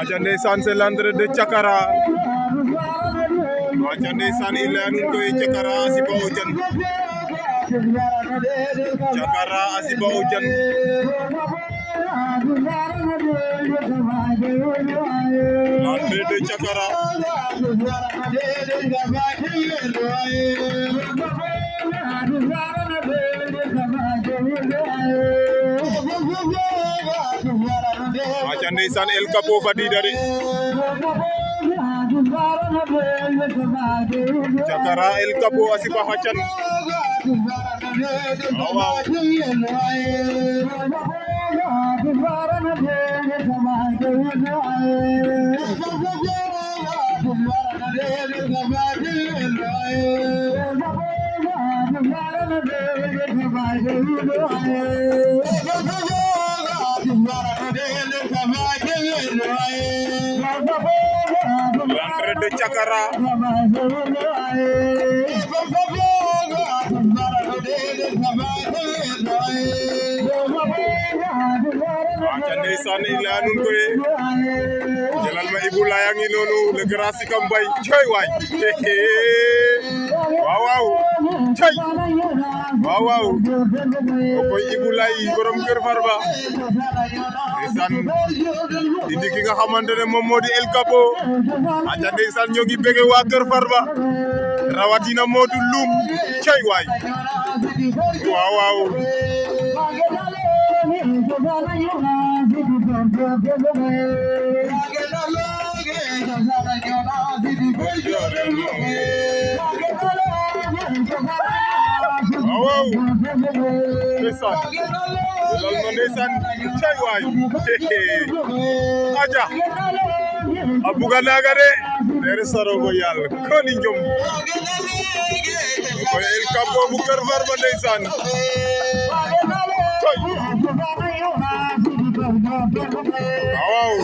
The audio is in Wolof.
aca ndeysaan c'est l'entrée de Thiakara aca ndeysaan i leya nuun koy Thiakara a siba o jan Thiakara a siba o jan l'entrée de Thiakara aca ndeysaan El Capo fadida de Thiakara El Capo a siba xa can waaw l'entrée de Thiakara aca ndeysaan i leya nuun koy jalal ma Ibou Laye a ngi noonu le grand Sikam Mbaye coy waay waaw waaw coy waaw waaw o koy Ibou Laye borom Kër Farba ndeysaan di di ki nga xamante ne moom moo di El Capo aca ndeysaan ñoo ngi bëgg waa Kër Farba rawatina Modou Loum coy waay waaw waaw waaw ndeysaan lol ma ndeysaan cay waay aja a buga naga de nere sarogo yàlla koni njom ko El Capo bu Kër Farba ndeysaan coy waaw